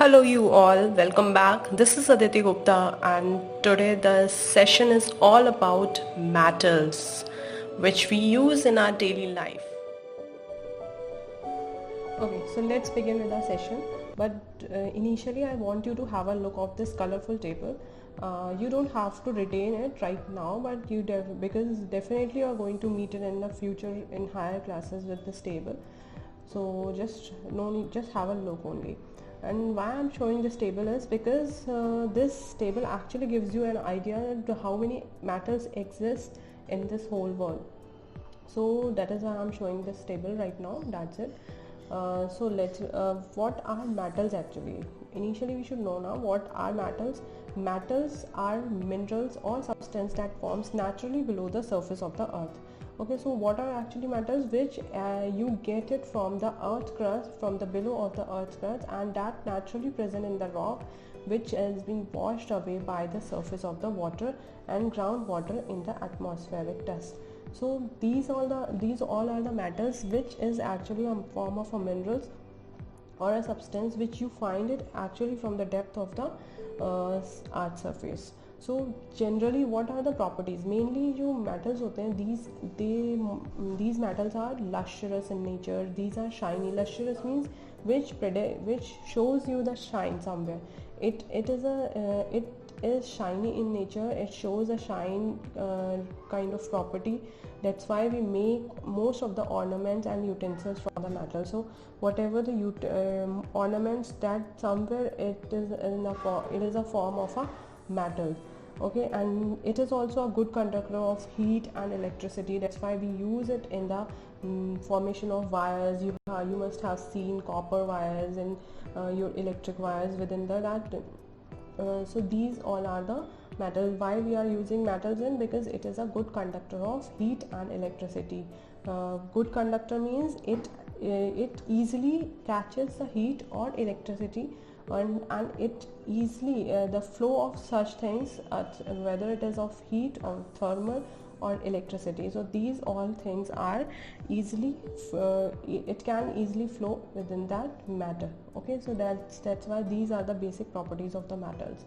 Hello, you all. Welcome back. This is Aditi Gupta, and today the session is all about metals which we use in our daily life. Okay, so let's begin with our session. But initially, I want you to have a look of this colorful table. You don't have to retain it right now, but because definitely you are going to meet it in the future in higher classes with this table. So just no need, just have a look only. And why I'm showing this table is because this table actually gives you an idea to how many metals exist in this whole world. So that is why I'm showing this table right now. That's it. So let's what are metals actually? Initially we should know now what are metals. Metals are minerals or substance that forms naturally below the surface of the earth. Okay, so what are actually metals? Which you get it from the earth crust, from the below of the earth crust, and that naturally present in the rock, which is being washed away by the surface of the water and groundwater in the atmospheric dust. So these all are the metals, which is actually a form of a minerals or a substance which you find it actually from the depth of the earth surface. So generally what are the properties? Mainly जो metals होते हैं, these metals are lustrous in nature. These are shiny. Lustrous means which shows you the shine somewhere. It is shiny in nature. It shows a shine kind of property. That's why we make most of the ornaments and utensils from the metal. So whatever the ornaments, that somewhere it is a form of a metal. Okay, and it is also a good conductor of heat and electricity. That's why we use it in the formation of wires. You must have seen copper wires and your electric wires within that. So these all are the metals. Why we are using metals in? Because it is a good conductor of heat and electricity. Good conductor means it easily catches the heat or electricity, and it easily the flow of such things, whether it is of heat or thermal or electricity. So these all things are easily it can easily flow within that matter. Okay, so that's why these are the basic properties of the metals.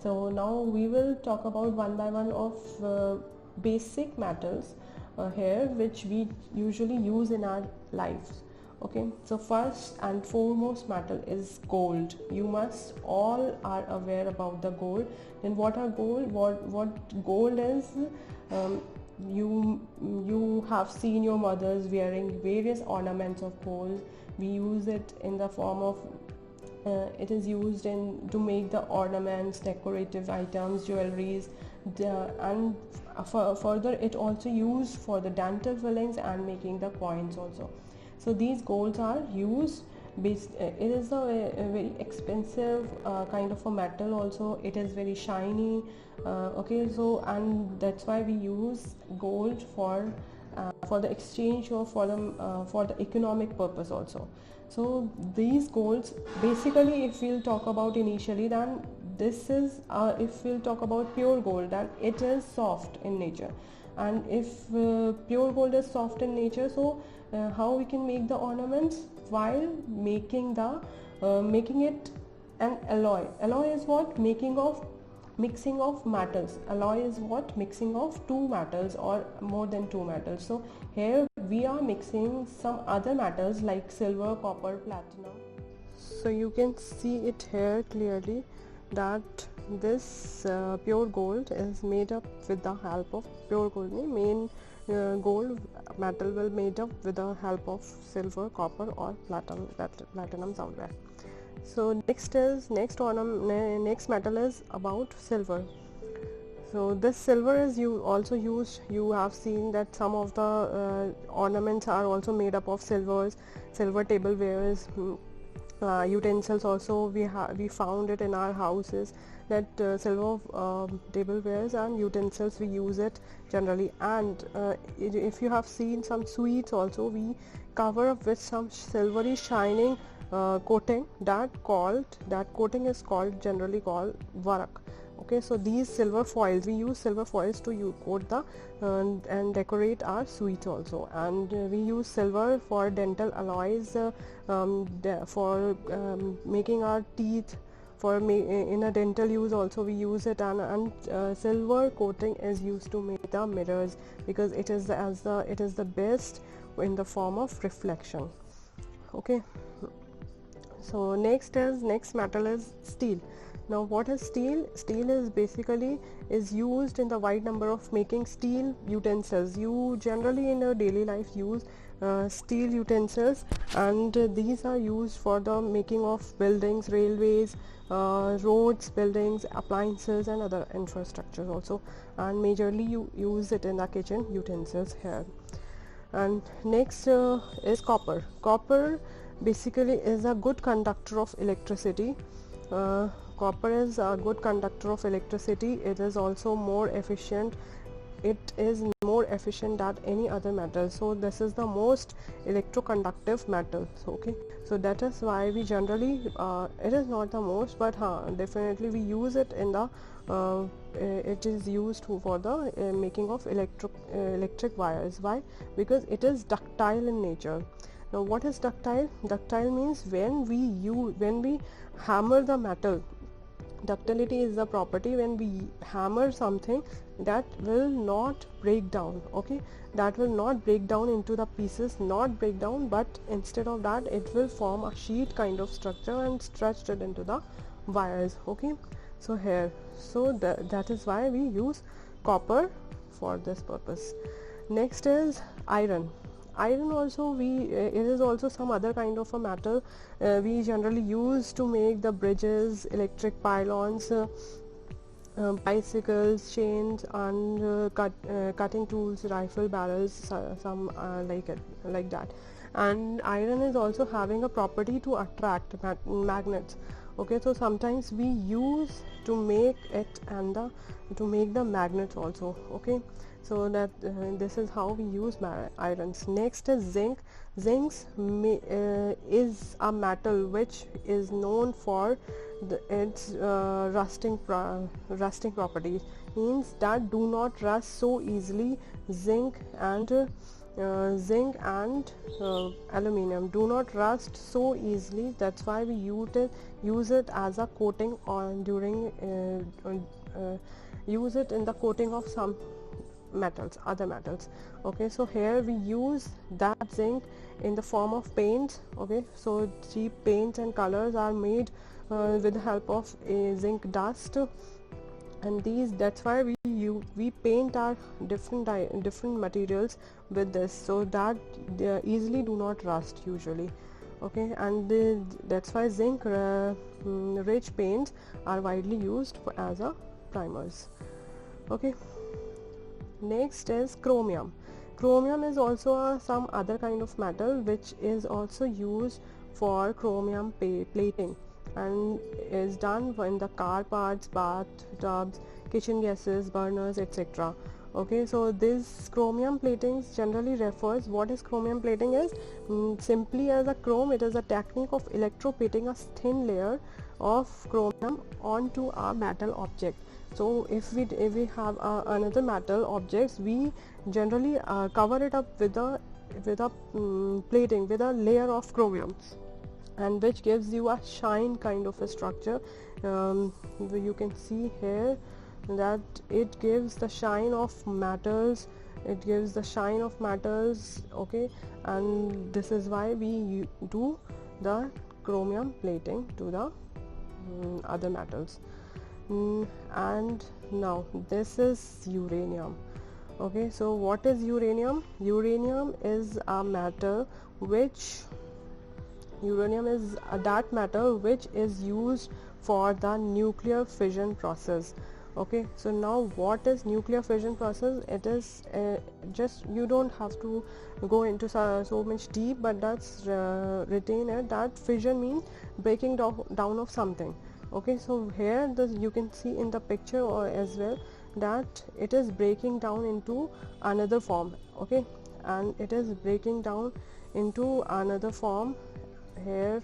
So now we will talk about one by one of basic metals here, which we usually use in our lives. Okay, so first and foremost metal is gold. You must all are aware about the gold. Then what are gold? What gold is? um, you have seen your mothers wearing various ornaments of gold. We use it in the form of it is used in to make the ornaments, decorative items, jewelries, and further it also used for the dental fillings and making the coins also. So these golds are used it is a very expensive kind of a metal also. It is very shiny. Okay, so and that's why we use gold for the exchange or for the economic purpose also. So these golds, basically if we'll talk about initially, then this is if we'll talk about pure gold, then it is soft in nature. And if pure gold is soft in nature, so how we can make the ornaments? While making it an alloy is what? Mixing of metals. Alloy is what? Mixing of two metals or more than two metals. So here we are mixing some other metals like silver, copper, platinum. So you can see it here clearly that this pure gold is made up with the help of pure gold. Main gold metal will made up with the help of silver, copper or platinum somewhere. So next metal is about silver. So this silver is also used. You have seen that some of the ornaments are also made up of silver tablewares, utensils also. We found it in our houses, that silver tablewares and utensils, we use it generally. And if you have seen some sweets also, we cover up with some silvery shining coating. That coating is generally called varak. Okay, so these silver foils, we use silver foils to coat the and decorate our sweets also, and we use silver for dental alloys, for making our teeth, for in a dental use also we use it, and silver coating is used to make the mirrors, because it is the best in the form of reflection. Okay, so next metal is steel. Now what is steel? Steel is basically is used in the wide number of making steel utensils. You generally in your daily life use steel utensils, and these are used for the making of buildings, railways, roads, buildings, appliances and other infrastructures also, and majorly you use it in the kitchen utensils here. And next is copper. Copper basically is a good conductor of electricity. Copper is a good conductor of electricity. It is also more efficient. It is more efficient than any other metal, so this is the most electroconductive metal. So, okay, so that is why we generally it is not the most, but definitely we use it in the it is used for the making of electric wires. Why? Because it is ductile in nature. Now what is ductile? Ductile means when we hammer the metal. Ductility is the property when we hammer something that will not break down. Okay, that will not break down into the pieces, not break down, but instead of that it will form a sheet kind of structure and stretch it into the wires. Okay, so here, so that is why we use copper for this purpose. Next is iron. Iron also it is also some other kind of a metal we generally use to make the bridges, electric pylons, bicycles, chains, and cutting tools, rifle barrels, some like that. And iron is also having a property to attract magnets. Okay, so sometimes we use to make it and to make the magnets also. Okay, so that this is how we use irons. Next is zinc. Zinc is a metal which is known for its rusting properties, means that do not rust so easily. Zinc and aluminium do not rust so easily. That's why we use it as a coating on during use it in the coating of some other metals. Okay, so here we use that zinc in the form of paints. Okay, so cheap paints and colors are made with the help of zinc dust, and that's why we paint our different materials with this, so that they easily do not rust usually. Okay, and that's why zinc rich paints are widely used as a primers. Okay, next is chromium. Chromium is also some other kind of metal which is also used for chromium plating, and is done in the car parts, bathtubs, kitchen gases, burners, etc. Okay, so this chromium plating generally refers, what is chromium plating is simply as a chrome, it is a technique of electroplating a thin layer of chromium onto a metal object. So if we have another metal objects, we generally cover it up with a plating, with a layer of chromium, and which gives you a shine kind of a structure. You can see here that it gives the shine of metals, okay, and this is why we do the chromium plating to the other metals. And now this is uranium. Okay, so what is uranium? Uranium is a metal which that metal which is used for the nuclear fission process. Okay, so now what is nuclear fission process? It is just, you don't have to go into so much deep, but that's retain it, that fission means breaking down of something. Okay, so here you can see in the picture or as well that it is breaking down into another form. Okay, and it is breaking down into another form, here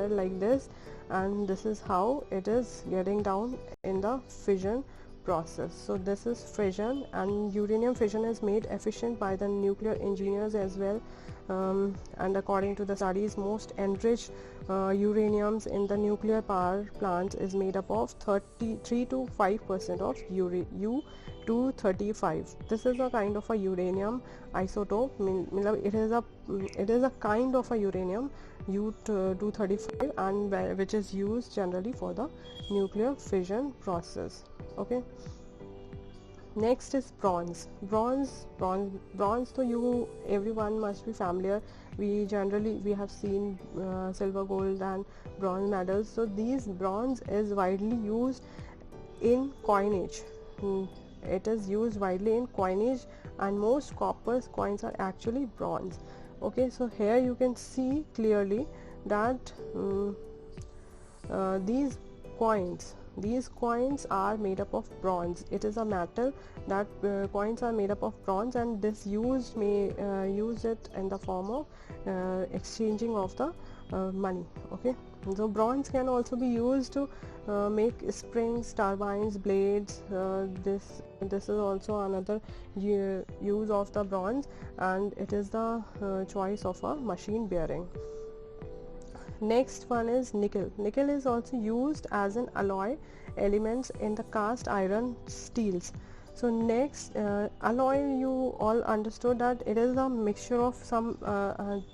like this, and this is how it is getting down in the fission process. So this is fission, and uranium fission is made efficient by the nuclear engineers as well, and according to the studies, most enriched uraniums in the nuclear power plants is made up of 33 to 5% of U-235. This is a kind of a uranium isotope. It is a kind of a uranium U-235, and which is used generally for the nuclear fission process. Okay. Next is bronze. So everyone must be familiar. We have seen silver, gold and bronze medals. So these bronze is widely used in coinage. It is used widely in coinage, and most copper coins are actually bronze. Okay, so here you can see clearly that these coins are made up of bronze. It is a metal that coins are made up of bronze, and this use it in the form of exchanging of the money. Okay, so bronze can also be used to make springs, turbines, blades. This is also another use of the bronze, and it is the choice of a machine bearing. Next one is nickel. Nickel is also used as an alloy elements in the cast iron steels. So next, alloy, you all understood that it is a mixture of some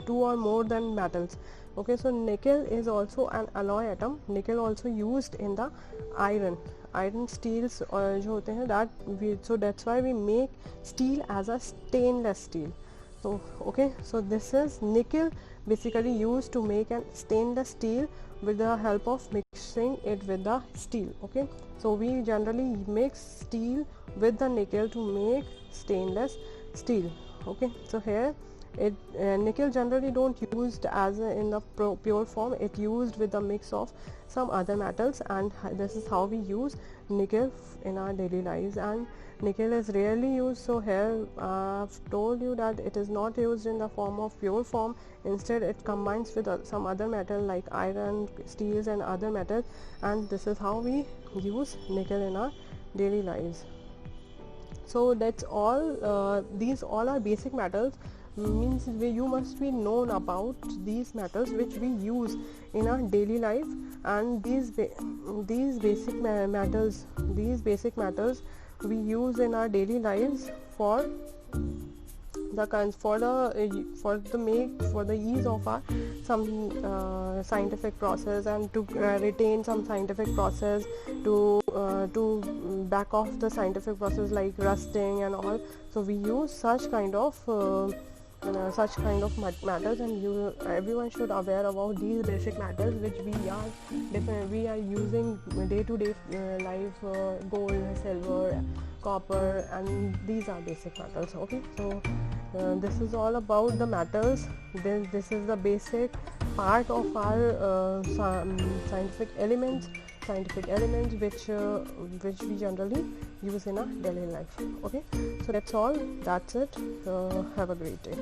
two or more than metals. Okay, so nickel is also an alloy atom. Nickel also used in the iron steels जो होते हैं, so that's why we make steel as a stainless steel. So okay, so this is nickel basically used to make a stainless steel with the help of mixing it with the steel. Okay, so we generally mix steel with the nickel to make stainless steel. Okay, so here nickel generally don't used as in the pure form. It used with a mix of some other metals, and this is how we use nickel in our daily lives. And nickel is rarely used, so here I've told you that it is not used in the form of pure form. Instead it combines with some other metal like iron, steels and other metals, and this is how we use nickel in our daily lives. So that's all. These all are basic metals, means you must be known about these metals which we use in our daily life. And these basic metals we use in our daily lives for the ease of our some scientific process, and to retain some scientific process, to back off the scientific process like rusting and all. So we use such kind of matters, and everyone should aware about these basic matters which we are using day to day life. Gold, silver, copper, and these are basic metals. Okay, so this is all about the metals. This is the basic part of our scientific elements which we generally use in our daily life. Okay, so that's all. That's it. Have a great day.